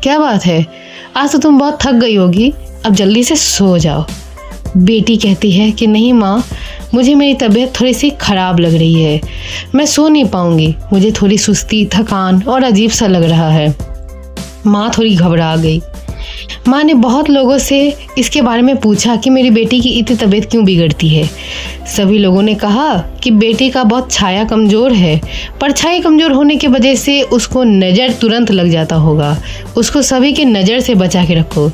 क्या बात है, आज तो तुम बहुत थक गई होगी, अब जल्दी से सो जाओ। बेटी कहती है कि नहीं माँ, मुझे मेरी तबीयत थोड़ी सी ख़राब लग रही है, मैं सो नहीं पाऊँगी, मुझे थोड़ी सुस्ती, थकान और अजीब सा लग रहा है। माँ थोड़ी घबरा गई। माँ ने बहुत लोगों से इसके बारे में पूछा कि मेरी बेटी की इतनी तबीयत क्यों बिगड़ती है। सभी लोगों ने कहा कि बेटी का बहुत छाया कमज़ोर है, परछाई कमज़ोर होने की वजह से उसको नज़र तुरंत लग जाता होगा। उसको सभी की नज़र से बचा के रखो।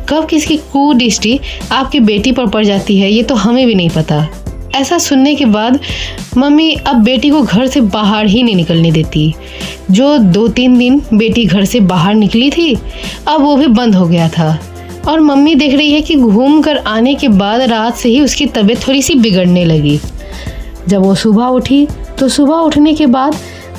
कब किसकी कुदृष्टि आपकी बेटी पर पड़ जाती है ये तो हमें भी नहीं पता। ऐसा सुनने के बाद मम्मी अब बेटी को घर से बाहर ही नहीं निकलने देती। जो 2-3 दिन बेटी घर से बाहर निकली थी, अब वो भी बंद हो गया था। और मम्मी देख रही है कि घूम कर आने के बाद रात से ही उसकी तबीयत थोड़ी सी बिगड़ने लगी। जब वो सुबह उठी तो सुबह उठने के बाद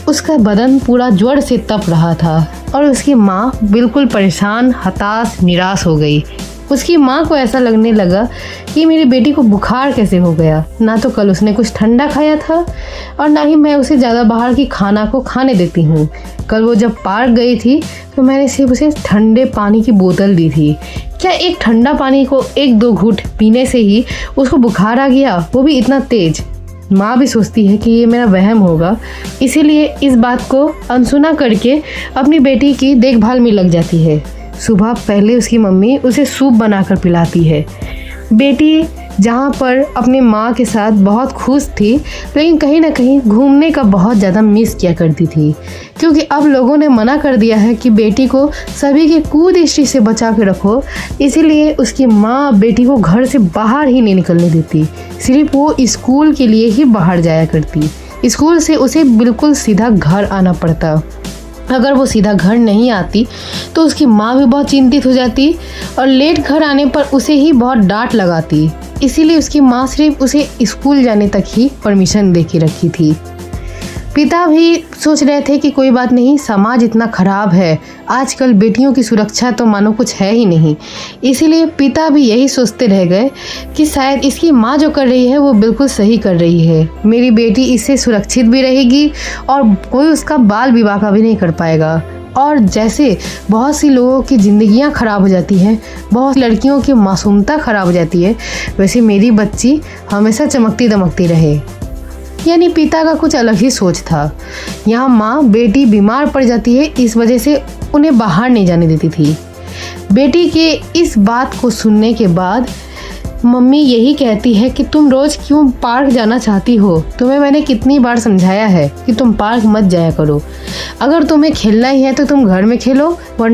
उसका बदन पूरा ज्वर से तप रहा था और उसकी माँ बिल्कुल परेशान, हताश, निराश हो गई। उसकी माँ को ऐसा लगने लगा कि मेरी बेटी को बुखार कैसे हो गया। ना तो कल उसने कुछ ठंडा खाया था और ना ही मैं उसे ज़्यादा बाहर की खाना को खाने देती हूँ। कल वो जब पार्क गई थी तो मैंने सिर्फ उसे ठंडे पानी की बोतल दी थी। क्या एक ठंडा पानी को 1-2 घूंट पीने से ही उसको बुखार आ गया, वो भी इतना तेज। माँ भी सोचती है कि ये मेरा वहम होगा, इसीलिए इस बात को अनसुना करके अपनी बेटी की देखभाल में लग जाती है। सुबह पहले उसकी मम्मी उसे सूप बनाकर पिलाती है। बेटी जहाँ पर अपने माँ के साथ बहुत खुश थी, लेकिन कहीं ना कहीं घूमने का बहुत ज़्यादा मिस किया करती थी, क्योंकि अब लोगों ने मना कर दिया है कि बेटी को सभी की कुदृष्टि से बचा के रखो। इसीलिए उसकी माँ बेटी को घर से बाहर ही नहीं निकलने देती, सिर्फ वो स्कूल के लिए ही बाहर जाया करती। स्कूल से उसे बिल्कुल सीधा घर आना पड़ता। अगर वो सीधा घर नहीं आती तो उसकी माँ भी बहुत चिंतित हो जाती और लेट घर आने पर उसे ही बहुत डांट लगाती। इसीलिए उसकी माँ सिर्फ उसे स्कूल जाने तक ही परमिशन दे के रखी थी। पिता भी सोच रहे थे कि कोई बात नहीं, समाज इतना ख़राब है, आजकल बेटियों की सुरक्षा तो मानो कुछ है ही नहीं। इसीलिए पिता भी यही सोचते रह गए कि शायद इसकी माँ जो कर रही है वो बिल्कुल सही कर रही है। मेरी बेटी इससे सुरक्षित भी रहेगी और कोई उसका बाल विवाह का भी नहीं कर पाएगा। और जैसे बहुत सी लोगों की ज़िंदगियां ख़राब हो जाती हैं, बहुत लड़कियों की मासूमता ख़राब हो जाती है, वैसे मेरी बच्ची हमेशा चमकती दमकती रहे। यानी पिता का कुछ अलग ही सोच था। यहाँ माँ बेटी बीमार पड़ जाती है, इस वजह से उन्हें बाहर नहीं जाने देती थी। बेटी के इस बात को सुनने के बाद मम्मी यही कहती है कि तुम रोज़ क्यों पार्क जाना चाहती हो? तुम्हें मैंने कितनी बार समझाया है कि तुम पार्क मत जाया करो। अगर तुम्हें खेलना ही है तो तुम घर में खेलो, वरना